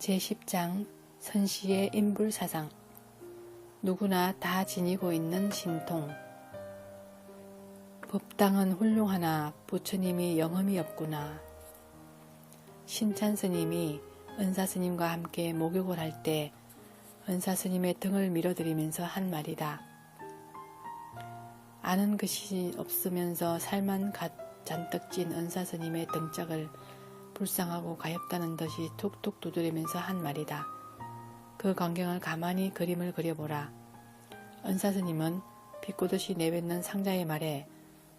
제10장 선시의 인불사상. 누구나 다 지니고 있는 신통. 법당은 훌륭하나 부처님이 영험이 없구나. 신찬스님이 은사스님과 함께 목욕을 할 때 은사스님의 등을 밀어드리면서 한 말이다. 아는 것이 없으면서 살만 잔뜩 찐 은사스님의 등짝을 불쌍하고 가엾다는 듯이 툭툭 두드리면서 한 말이다. 그 광경을 가만히 그림을 그려보라. 은사스님은 비꼬듯이 내뱉는 상자의 말에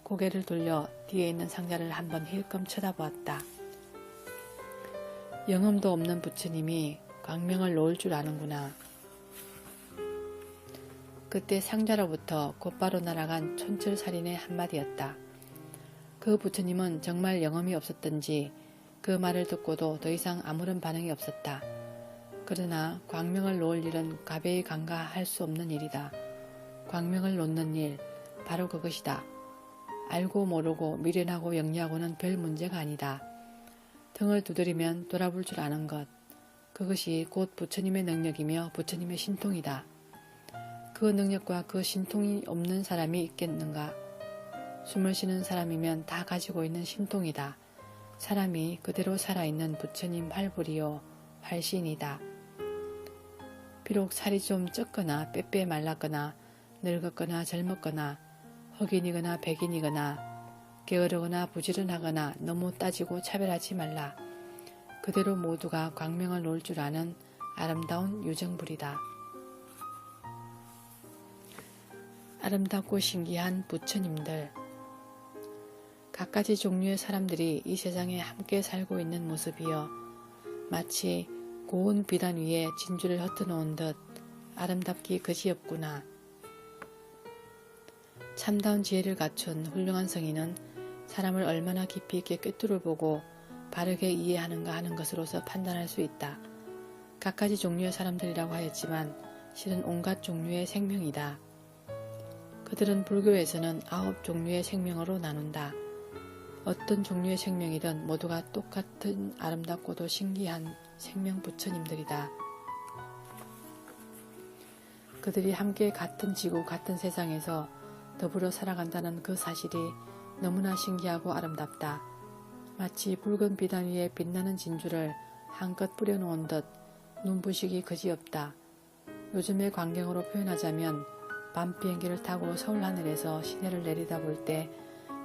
고개를 돌려 뒤에 있는 상자를 한번 힐끔 쳐다보았다. 영험도 없는 부처님이 광명을 놓을 줄 아는구나. 그때 상자로부터 곧바로 날아간 촌철살인의 한마디였다. 그 부처님은 정말 영험이 없었던지 그 말을 듣고도 더 이상 아무런 반응이 없었다. 그러나 광명을 놓을 일은 가벼이 간과할 수 없는 일이다. 광명을 놓는 일, 바로 그것이다. 알고 모르고 미련하고 영리하고는 별 문제가 아니다. 등을 두드리면 돌아볼 줄 아는 것, 그것이 곧 부처님의 능력이며 부처님의 신통이다. 그 능력과 그 신통이 없는 사람이 있겠는가? 숨을 쉬는 사람이면 다 가지고 있는 신통이다. 사람이 그대로 살아있는 부처님 활불이요 활신이다. 비록 살이 좀 쪘거나 빼빼 말랐거나 늙었거나 젊었거나 흑인이거나 백인이거나 게으르거나 부지런하거나 너무 따지고 차별하지 말라. 그대로 모두가 광명을 놓을 줄 아는 아름다운 유정불이다. 아름답고 신기한 부처님들. 갖가지 종류의 사람들이 이 세상에 함께 살고 있는 모습이여 마치 고운 비단 위에 진주를 흩어놓은 듯 아름답기 그지없구나. 참다운 지혜를 갖춘 훌륭한 성인은 사람을 얼마나 깊이 있게 꿰뚫어 보고 바르게 이해하는가 하는 것으로서 판단할 수 있다. 갖가지 종류의 사람들이라고 하였지만 실은 온갖 종류의 생명이다. 그들은 불교에서는 9종류의 생명으로 나눈다. 어떤 종류의 생명이든 모두가 똑같은 아름답고도 신기한 생명 부처님들이다. 그들이 함께 같은 지구 같은 세상에서 더불어 살아간다는 그 사실이 너무나 신기하고 아름답다. 마치 붉은 비단 위에 빛나는 진주를 한껏 뿌려놓은 듯 눈부시기 그지없다. 요즘의 광경으로 표현하자면 밤 비행기를 타고 서울 하늘에서 시내를 내려다볼 때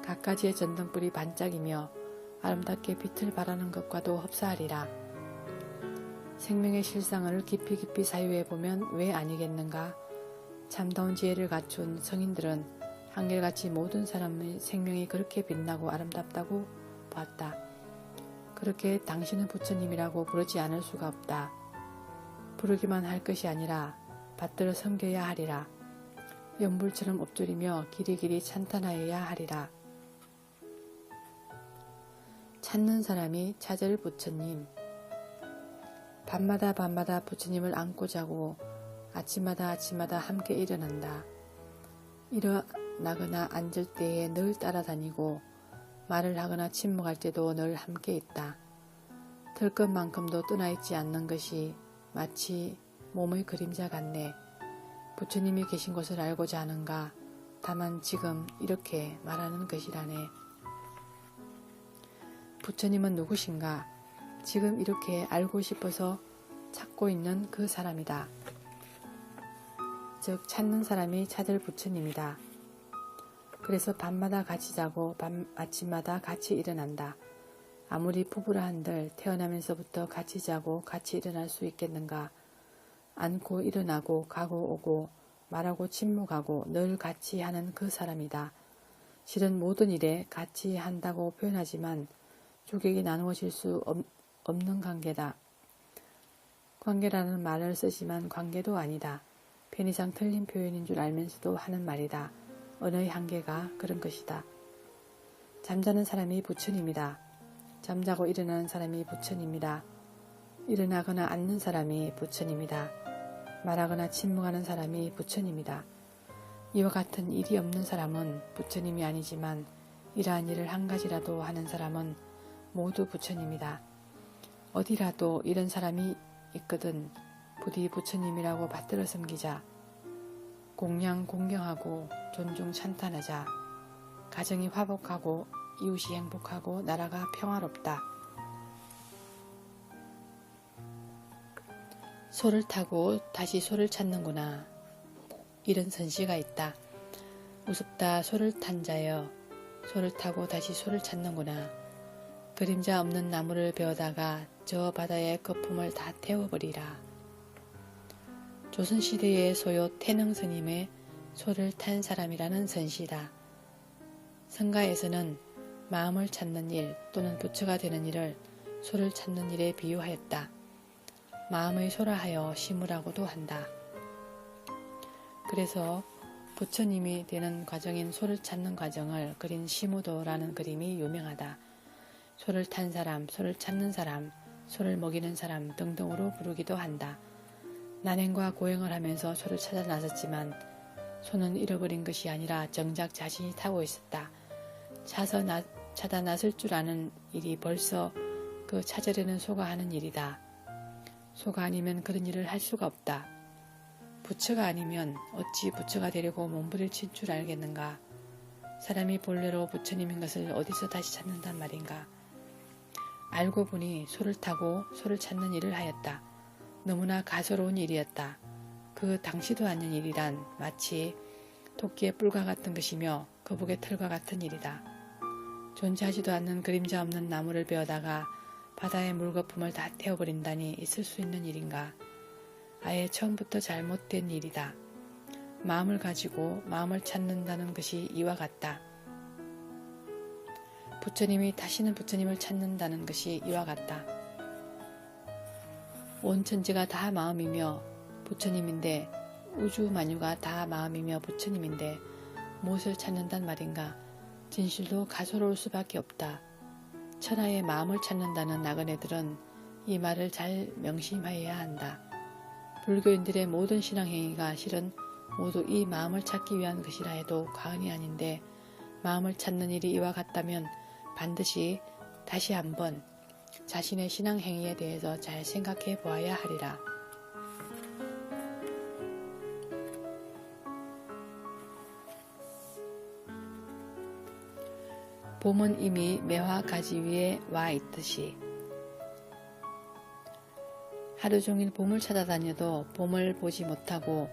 갖가지의 전등불이 반짝이며 아름답게 빛을 발하는 것과도 흡사하리라. 생명의 실상을 깊이 사유해보면 왜 아니겠는가? 참다운 지혜를 갖춘 성인들은 한결같이 모든 사람의 생명이 그렇게 빛나고 아름답다고 봤다. 그렇게 당신은 부처님이라고 부르지 않을 수가 없다. 부르기만 할 것이 아니라 받들어 섬겨야 하리라. 연불처럼 엎드리며 길이길이 찬탄하여야 하리라. 찾는 사람이 찾을 부처님. 밤마다 부처님을 안고 자고 아침마다 함께 일어난다. 일어나거나 앉을 때에 늘 따라다니고 말을 하거나 침묵할 때도 늘 함께 있다. 들 것만큼도 떠나있지 않는 것이 마치 몸의 그림자 같네. 부처님이 계신 곳을 알고자 하는가? 다만 지금 이렇게 말하는 것이라네. 부처님은 누구신가? 지금 이렇게 알고 싶어서 찾고 있는 그 사람이다. 즉 찾는 사람이 찾을 부처님이다. 그래서 밤마다 같이 자고 아침마다 같이 일어난다. 아무리 부부라 한들 태어나면서부터 같이 자고 같이 일어날 수 있겠는가? 앉고 일어나고 가고 오고 말하고 침묵하고 늘 같이 하는 그 사람이다. 실은 모든 일에 같이 한다고 표현하지만 조격이 나누어질 수 없는 관계다. 관계라는 말을 쓰지만 관계도 아니다. 편의상 틀린 표현인 줄 알면서도 하는 말이다. 언어의 한계가 그런 것이다. 잠자는 사람이 부처님이다. 잠자고 일어나는 사람이 부처님이다. 일어나거나 앉는 사람이 부처님이다. 말하거나 침묵하는 사람이 부처님이다. 이와 같은 일이 없는 사람은 부처님이 아니지만 이러한 일을 한 가지라도 하는 사람은 모두 부처님이다. 어디라도 이런 사람이 있거든 부디 부처님이라고 받들어 섬기자. 공양 공경하고 존중 찬탄하자. 가정이 화목하고 이웃이 행복하고 나라가 평화롭다. 소를 타고 다시 소를 찾는구나. 이런 선시가 있다. 우습다 소를 탄 자여, 소를 타고 다시 소를 찾는구나. 그림자 없는 나무를 베어다가 저 바다의 거품을 다 태워버리라. 조선시대의 소요 태능 스님의 소를 탄 사람이라는 선시다. 성가에서는 마음을 찾는 일 또는 부처가 되는 일을 소를 찾는 일에 비유하였다. 마음의 소라 하여 심으라고도 한다. 그래서 부처님이 되는 과정인 소를 찾는 과정을 그린 시무도라는 그림이 유명하다. 소를 탄 사람, 소를 찾는 사람, 소를 먹이는 사람 등등으로 부르기도 한다. 난행과 고행을 하면서 소를 찾아 나섰지만 소는 잃어버린 것이 아니라 정작 자신이 타고 있었다. 찾아 나설 줄 아는 일이 벌써 그 찾으려는 소가 하는 일이다. 소가 아니면 그런 일을 할 수가 없다. 부처가 아니면 어찌 부처가 되려고 몸부림칠 줄 알겠는가. 사람이 본래로 부처님인 것을 어디서 다시 찾는단 말인가. 알고 보니 소를 타고 소를 찾는 일을 하였다. 너무나 가소로운 일이었다. 그 당시도 않는 일이란 마치 토끼의 뿔과 같은 것이며 거북의 털과 같은 일이다. 존재하지도 않는 그림자 없는 나무를 베어다가 바다의 물거품을 다 태워버린다니 있을 수 있는 일인가. 아예 처음부터 잘못된 일이다. 마음을 가지고 마음을 찾는다는 것이 이와 같다. 부처님이 다시는 부처님을 찾는다는 것이 이와 같다. 온 천지가 다 마음이며 부처님인데 우주 만유가 다 마음이며 부처님인데 무엇을 찾는단 말인가. 진실도 가소로울 수밖에 없다. 천하의 마음을 찾는다는 나그네들은 이 말을 잘 명심하여야 한다. 불교인들의 모든 신앙행위가 실은 모두 이 마음을 찾기 위한 것이라 해도 과언이 아닌데 마음을 찾는 일이 이와 같다면 반드시 다시 한번 자신의 신앙행위에 대해서 잘 생각해 보아야 하리라. 봄은 이미 매화 가지 위에 와 있듯이 하루 종일 봄을 찾아다녀도 봄을 보지 못하고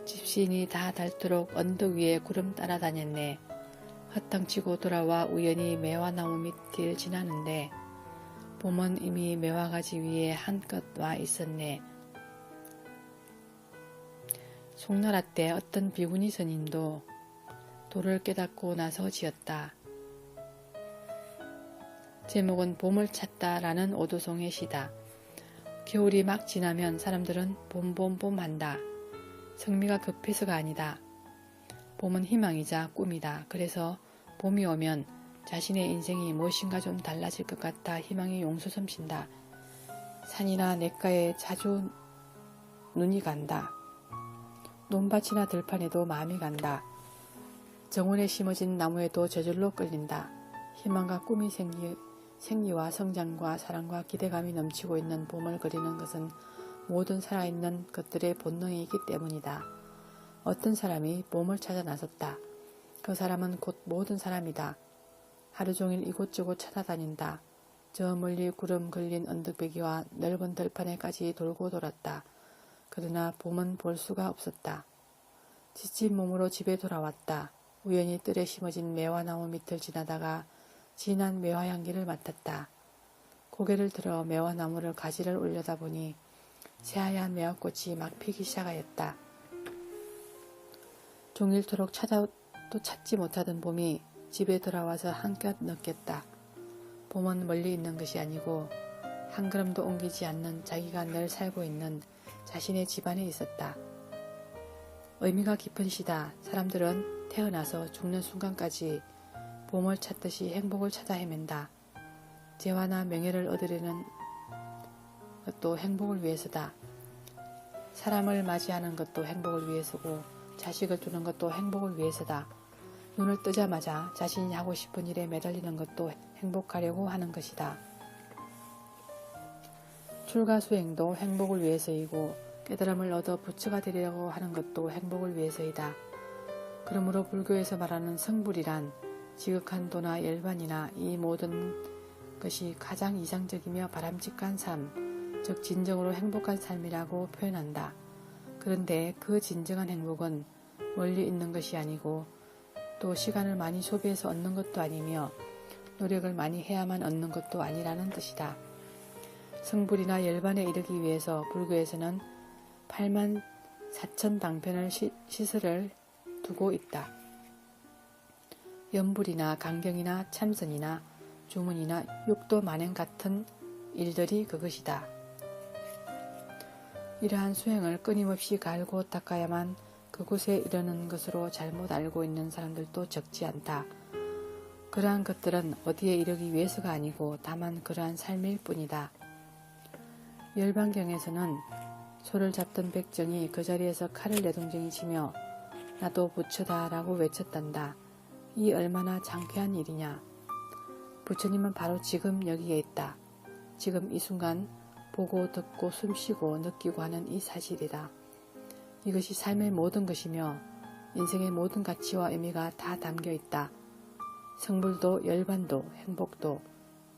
집신이 다 닳도록 언덕 위에 구름 따라다녔네. 헛땅치고 돌아와 우연히 매화나무 밑을 지나는데 봄은 이미 매화가지 위에 한껏 와 있었네. 송나라 때 어떤 비구니 스님도 도를 깨닫고 나서 지었다. 제목은 봄을 찾다라는 오도송의 시다. 겨울이 막 지나면 사람들은 봄 한다. 성미가 급해서가 아니다. 봄은 희망이자 꿈이다. 그래서 봄이 오면 자신의 인생이 무엇인가 좀 달라질 것 같아 희망이 용솟음신다. 산이나 냇가에 자주 눈이 간다. 논밭이나 들판에도 마음이 간다. 정원에 심어진 나무에도 저절로 끌린다. 희망과 꿈이 생리와 성장과 사랑과 기대감이 넘치고 있는 봄을 그리는 것은 모든 살아있는 것들의 본능이기 때문이다. 어떤 사람이 봄을 찾아 나섰다. 그 사람은 곧 모든 사람이다. 하루 종일 이곳저곳 찾아다닌다. 저 멀리 구름 걸린 언덕배기와 넓은 들판에까지 돌고 돌았다. 그러나 봄은 볼 수가 없었다. 지친 몸으로 집에 돌아왔다. 우연히 뜰에 심어진 매화나무 밑을 지나다가 진한 매화향기를 맡았다. 고개를 들어 매화나무를 가지를 올려다보니 새하얀 매화꽃이 막 피기 시작하였다. 종일토록 찾아도 찾지 못하던 봄이 집에 돌아와서 한껏 느꼈다. 봄은 멀리 있는 것이 아니고 한 걸음도 옮기지 않는 자기가 늘 살고 있는 자신의 집안에 있었다. 의미가 깊은 시다. 사람들은 태어나서 죽는 순간까지 봄을 찾듯이 행복을 찾아 헤맨다. 재화나 명예를 얻으려는 것도 행복을 위해서다. 사람을 맞이하는 것도 행복을 위해서고 자식을 두는 것도 행복을 위해서다. 눈을 뜨자마자 자신이 하고 싶은 일에 매달리는 것도 행복하려고 하는 것이다. 출가수행도 행복을 위해서이고 깨달음을 얻어 부처가 되려고 하는 것도 행복을 위해서이다. 그러므로 불교에서 말하는 성불이란 지극한 도나 열반이나 이 모든 것이 가장 이상적이며 바람직한 삶, 즉 진정으로 행복한 삶이라고 표현한다. 그런데 그 진정한 행복은 멀리 있는 것이 아니고 또 시간을 많이 소비해서 얻는 것도 아니며 노력을 많이 해야만 얻는 것도 아니라는 뜻이다. 성불이나 열반에 이르기 위해서 불교에서는 8만 4천 방편을 시설을 두고 있다. 연불이나 강경이나 참선이나 주문이나 육도 만행 같은 일들이 그것이다. 이러한 수행을 끊임없이 갈고 닦아야만 그곳에 이르는 것으로 잘못 알고 있는 사람들도 적지 않다. 그러한 것들은 어디에 이르기 위해서가 아니고 다만 그러한 삶일 뿐이다. 열반경에서는 소를 잡던 백정이 그 자리에서 칼을 내동댕이 치며 나도 부처다 라고 외쳤단다. 이 얼마나 장쾌한 일이냐. 부처님은 바로 지금 여기에 있다. 지금 이 순간 보고 듣고 숨쉬고 느끼고 하는 이 사실이다. 이것이 삶의 모든 것이며 인생의 모든 가치와 의미가 다 담겨 있다. 성불도 열반도 행복도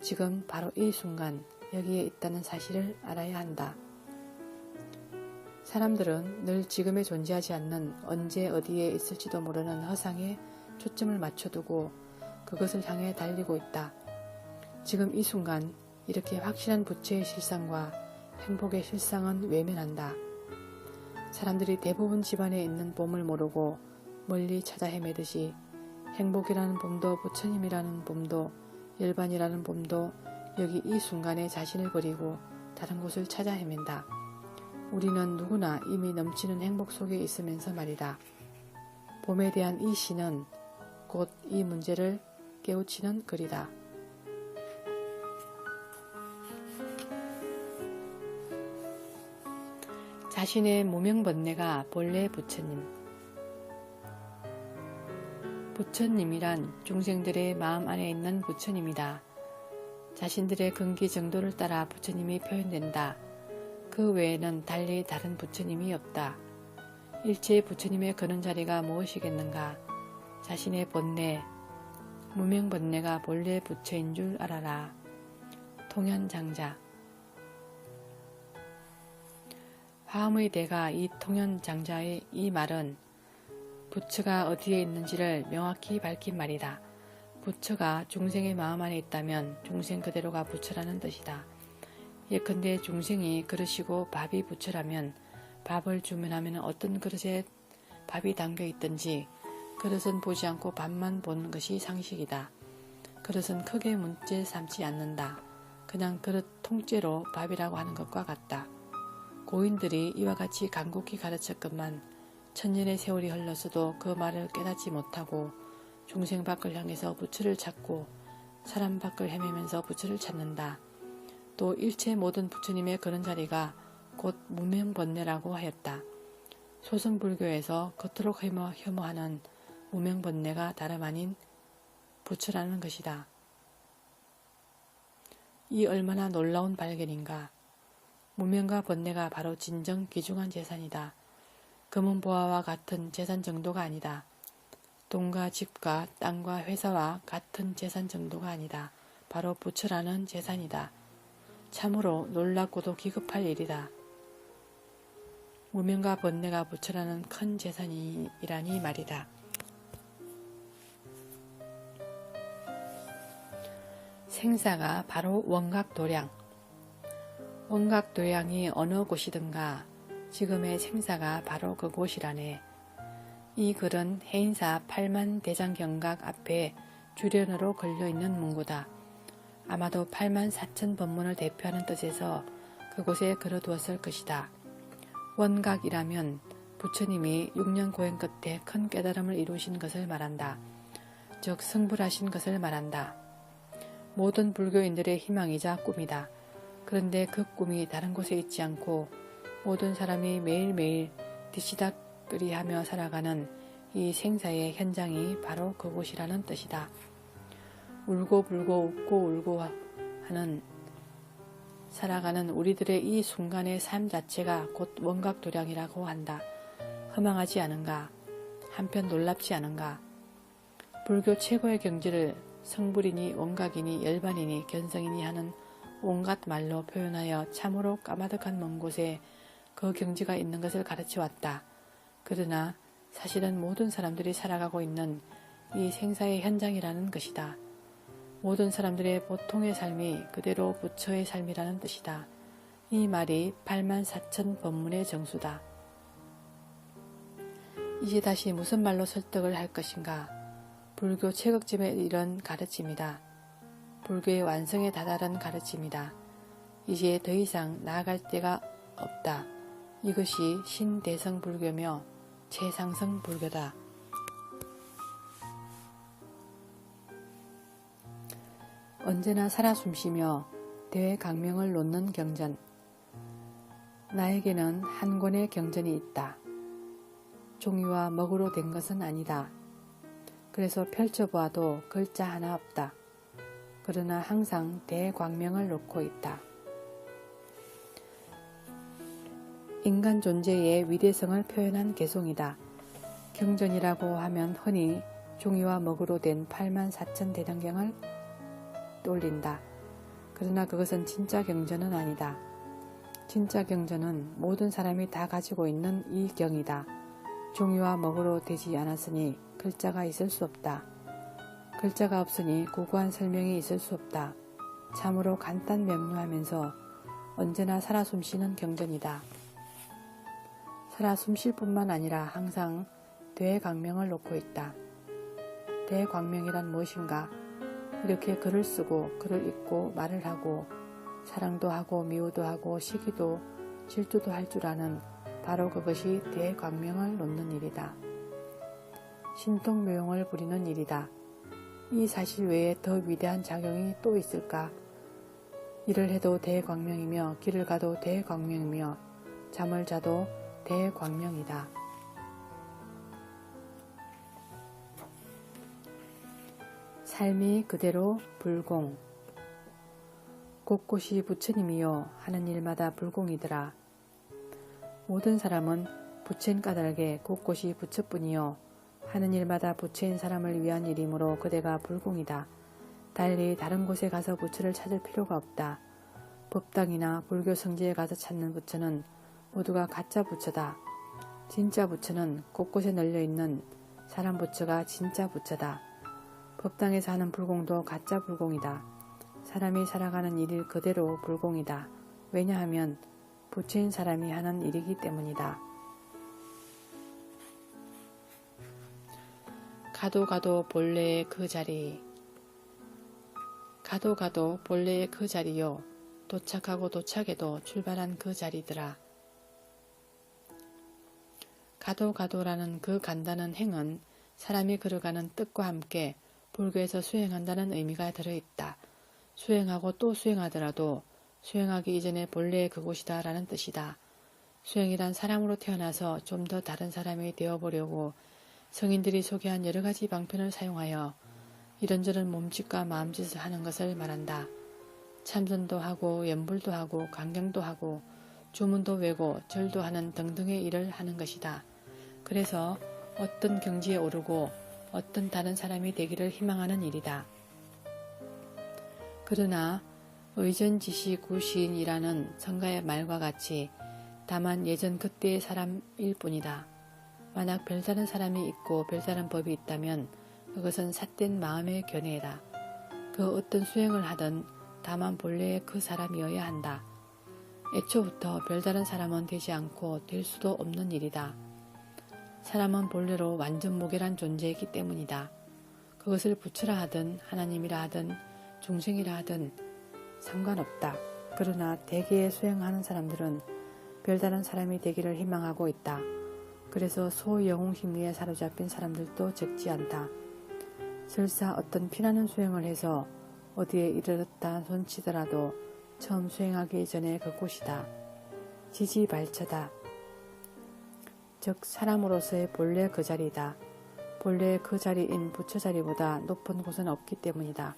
지금 바로 이 순간 여기에 있다는 사실을 알아야 한다. 사람들은 늘 지금에 존재하지 않는 언제 어디에 있을지도 모르는 허상에 초점을 맞춰두고 그것을 향해 달리고 있다. 지금 이 순간 이렇게 확실한 부처의 실상과 행복의 실상은 외면한다. 사람들이 대부분 집안에 있는 봄을 모르고 멀리 찾아 헤매듯이 행복이라는 봄도 부처님이라는 봄도 열반이라는 봄도 여기 이 순간에 자신을 버리고 다른 곳을 찾아 헤맨다. 우리는 누구나 이미 넘치는 행복 속에 있으면서 말이다. 봄에 대한 이 시는 곧 이 문제를 깨우치는 글이다. 자신의 무명번뇌가 본래 부처님. 부처님이란 중생들의 마음 안에 있는 부처님이다. 자신들의 근기 정도를 따라 부처님이 표현된다. 그 외에는 달리 다른 부처님이 없다. 일체 부처님의 그런 자리가 무엇이겠는가? 자신의 번뇌, 무명번뇌가 본래 부처인 줄 알아라. 통현장자. 화엄의 대가 이 통현장자의 이 말은 부처가 어디에 있는지를 명확히 밝힌 말이다. 부처가 중생의 마음 안에 있다면 중생 그대로가 부처라는 뜻이다. 예컨대 중생이 그릇이고 밥이 부처라면 밥을 주문하면 어떤 그릇에 밥이 담겨 있든지 그릇은 보지 않고 밥만 보는 것이 상식이다. 그릇은 크게 문제 삼지 않는다. 그냥 그릇 통째로 밥이라고 하는 것과 같다. 고인들이 이와 같이 간곡히 가르쳤건만 천년의 세월이 흘렀어도 그 말을 깨닫지 못하고 중생 밖을 향해서 부처를 찾고 사람 밖을 헤매면서 부처를 찾는다. 또 일체 모든 부처님의 그런 자리가 곧 무명번뇌라고 하였다. 소승불교에서 겉으로 혐오하는 무명번뇌가 다름 아닌 부처라는 것이다. 이 얼마나 놀라운 발견인가. 무명과 번뇌가 바로 진정 귀중한 재산이다. 금은 보화와 같은 재산 정도가 아니다. 돈과 집과 땅과 회사와 같은 재산 정도가 아니다. 바로 부처라는 재산이다. 참으로 놀랍고도 기급할 일이다. 무명과 번뇌가 부처라는 큰 재산이라니 말이다. 생사가 바로 원각도량. 원각도량이 어느 곳이든가 지금의 생사가 바로 그곳이라네. 이 글은 해인사 8만 대장경각 앞에 주련으로 걸려있는 문구다. 아마도 8만 4천 법문을 대표하는 뜻에서 그곳에 걸어두었을 것이다. 원각이라면 부처님이 6년 고행 끝에 큰 깨달음을 이루신 것을 말한다. 즉 승불하신 것을 말한다. 모든 불교인들의 희망이자 꿈이다. 그런데 그 꿈이 다른 곳에 있지 않고 모든 사람이 매일매일 뒤치다끌이하며 살아가는 이 생사의 현장이 바로 그곳이라는 뜻이다. 울고 불고 웃고 울고 하는 살아가는 우리들의 이 순간의 삶 자체가 곧 원각도량이라고 한다. 허망하지 않은가? 한편 놀랍지 않은가? 불교 최고의 경지를 성불이니 원각이니 열반이니 견성이니 하는 온갖 말로 표현하여 참으로 까마득한 먼 곳에 그 경지가 있는 것을 가르쳐 왔다. 그러나 사실은 모든 사람들이 살아가고 있는 이 생사의 현장이라는 것이다. 모든 사람들의 보통의 삶이 그대로 부처의 삶이라는 뜻이다. 이 말이 84,000 법문의 정수다. 이제 다시 무슨 말로 설득을 할 것인가? 불교 최극점에 이런 가르침이다. 불교의 완성에 다다른 가르침이다. 이제 더 이상 나아갈 데가 없다. 이것이 신대성 불교며 최상승 불교다. 언제나 살아 숨쉬며 대강명을 놓는 경전. 나에게는 한 권의 경전이 있다. 종이와 먹으로 된 것은 아니다. 그래서 펼쳐보아도 글자 하나 없다. 그러나 항상 대광명을 놓고 있다. 인간 존재의 위대성을 표현한 개송이다. 경전이라고 하면 흔히 종이와 먹으로 된 84,000 대장경을 떠올린다. 그러나 그것은 진짜 경전은 아니다. 진짜 경전은 모든 사람이 다 가지고 있는 이 경이다. 종이와 먹으로 되지 않았으니 글자가 있을 수 없다. 글자가 없으니 고고한 설명이 있을 수 없다. 참으로 간단 명료하면서 언제나 살아 숨쉬는 경전이다. 살아 숨쉴 뿐만 아니라 항상 대광명을 놓고 있다. 대광명이란 무엇인가? 이렇게 글을 쓰고 글을 읽고 말을 하고 사랑도 하고 미워도 하고 시기도 질투도 할 줄 아는 바로 그것이 대광명을 놓는 일이다. 신통묘용을 부리는 일이다. 이 사실 외에 더 위대한 작용이 또 있을까? 일을 해도 대광명이며 길을 가도 대광명이며 잠을 자도 대광명이다. 삶이 그대로 불공. 곳곳이 부처님이요 하는 일마다 불공이더라. 모든 사람은 부처인 까닭에 곳곳이 부처뿐이요 하는 일마다 부처인 사람을 위한 일이므로 그대가 불공이다. 달리 다른 곳에 가서 부처를 찾을 필요가 없다. 법당이나 불교 성지에 가서 찾는 부처는 모두가 가짜 부처다. 진짜 부처는 곳곳에 널려있는 사람 부처가 진짜 부처다. 법당에서 하는 불공도 가짜 불공이다. 사람이 살아가는 일일 그대로 불공이다. 왜냐하면 부처인 사람이 하는 일이기 때문이다. 가도 가도 본래의 그 자리. 가도 가도 본래의 그 자리요. 도착하고 도착해도 출발한 그 자리더라. 가도 가도라는 그 간다는 행은 사람이 걸어가는 뜻과 함께 불교에서 수행한다는 의미가 들어있다. 수행하고 또 수행하더라도 수행하기 이전에 본래의 그곳이다 라는 뜻이다. 수행이란 사람으로 태어나서 좀 더 다른 사람이 되어보려고 성인들이 소개한 여러가지 방편을 사용하여 이런저런 몸짓과 마음짓을 하는 것을 말한다. 참선도 하고 연불도 하고 강경도 하고 주문도 외고 절도 하는 등등의 일을 하는 것이다. 그래서 어떤 경지에 오르고 어떤 다른 사람이 되기를 희망하는 일이다. 그러나 의전지시구시인이라는 성가의 말과 같이 다만 예전 그때의 사람일 뿐이다. 만약 별다른 사람이 있고 별다른 법이 있다면 그것은 삿된 마음의 견해다. 그 어떤 수행을 하든 다만 본래의 그 사람이어야 한다. 애초부터 별다른 사람은 되지 않고 될 수도 없는 일이다. 사람은 본래로 완전 무결한 존재이기 때문이다. 그것을 부처라 하든 하나님이라 하든 중생이라 하든 상관없다. 그러나 대개의 수행하는 사람들은 별다른 사람이 되기를 희망하고 있다. 그래서 소영웅 심리에 사로잡힌 사람들도 적지 않다. 설사 어떤 피나는 수행을 해서 어디에 이르렀다 손치더라도 처음 수행하기 전에 그곳이다. 지지발처다. 즉 사람으로서의 본래 그 자리다. 본래 그 자리인 부처 자리보다 높은 곳은 없기 때문이다.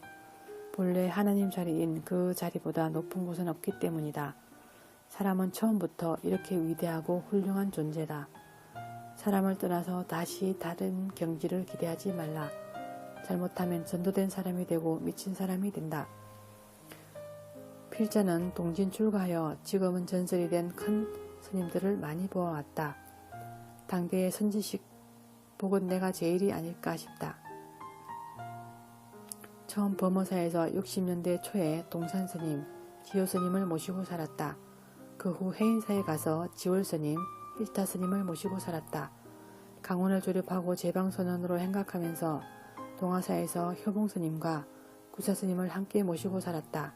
본래 하나님 자리인 그 자리보다 높은 곳은 없기 때문이다. 사람은 처음부터 이렇게 위대하고 훌륭한 존재다. 사람을 떠나서 다시 다른 경지를 기대하지 말라. 잘못하면 전도된 사람이 되고 미친 사람이 된다. 필자는 동진 출가하여 지금은 전설이 된 큰 스님들을 많이 보아왔다. 당대의 선지식 복은 내가 제일이 아닐까 싶다. 처음 범어사에서 60년대 초에 동산스님, 지효스님을 모시고 살았다. 그 후 해인사에 가서 지월스님, 일타스님을 모시고 살았다. 강원을 조립하고 제방선원으로 행각하면서 동화사에서 효봉스님과 구사스님을 함께 모시고 살았다.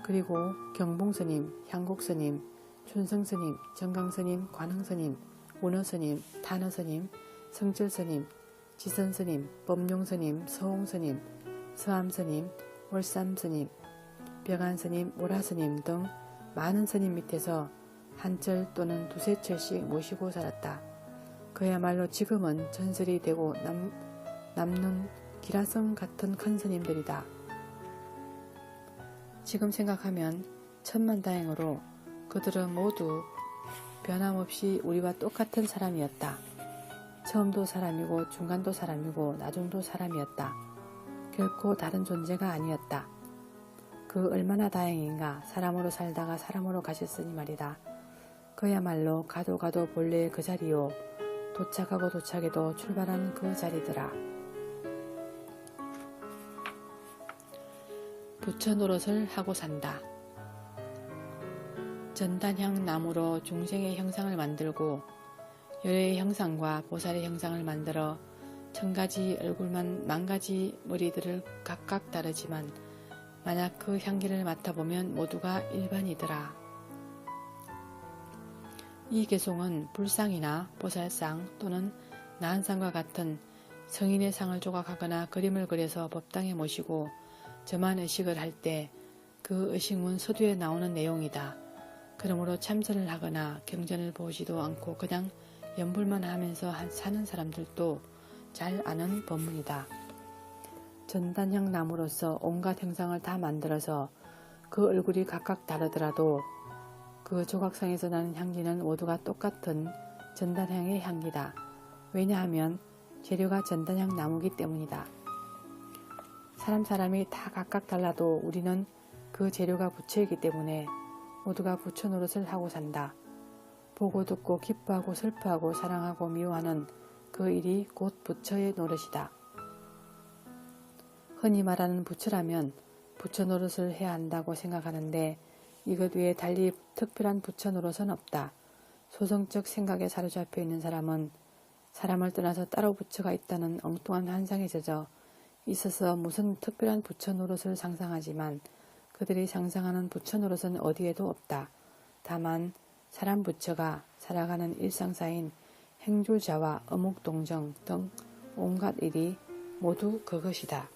그리고 경봉스님, 향곡스님, 춘성스님, 정강스님, 관흥스님, 원어스님, 탄어스님, 성철스님, 지선스님, 법룡스님, 서홍스님, 서암스님, 월삼스님, 벽안스님, 오라스님 등 많은 스님 밑에서 한 철 또는 두세 철씩 모시고 살았다. 그야말로 지금은 전설이 되고 남는 기라성 같은 큰 스님들이다. 지금 생각하면 천만다행으로 그들은 모두 변함없이 우리와 똑같은 사람이었다. 처음도 사람이고 중간도 사람이고 나중도 사람이었다. 결코 다른 존재가 아니었다. 그 얼마나 다행인가. 사람으로 살다가 사람으로 가셨으니 말이다. 그야말로 가도 본래의 그 자리요. 도착하고 도착해도 출발한 그 자리더라. 부처 노릇을 하고 산다. 전단향 나무로 중생의 형상을 만들고 열의 형상과 보살의 형상을 만들어 1000가지 얼굴만 10,000가지 머리들을 각각 다르지만 만약 그 향기를 맡아보면 모두가 일반이더라. 이 개송은 불상이나 보살상 또는 나한상과 같은 성인의 상을 조각하거나 그림을 그려서 법당에 모시고 저만 의식을 할 때 그 의식문 서두에 나오는 내용이다. 그러므로 참선을 하거나 경전을 보지도 않고 그냥 연불만 하면서 사는 사람들도 잘 아는 법문이다. 전단향 나무로서 온갖 형상을 다 만들어서 그 얼굴이 각각 다르더라도 그 조각상에서 나는 향기는 모두가 똑같은 전단향의 향기다. 왜냐하면 재료가 전단향 나무이기 때문이다. 사람이 다 각각 달라도 우리는 그 재료가 부처이기 때문에 모두가 부처 노릇을 하고 산다. 보고 듣고 기뻐하고 슬퍼하고 사랑하고 미워하는 그 일이 곧 부처의 노릇이다. 흔히 말하는 부처라면 부처 노릇을 해야 한다고 생각하는데 이것 외에 달리 특별한 부처 노릇은 없다. 소성적 생각에 사로잡혀 있는 사람은 사람을 떠나서 따로 부처가 있다는 엉뚱한 환상에 젖어 있어서 무슨 특별한 부처 노릇을 상상하지만 그들이 상상하는 부처 노릇은 어디에도 없다. 다만 사람 부처가 살아가는 일상사인 행주자와 어묵동정 등 온갖 일이 모두 그것이다.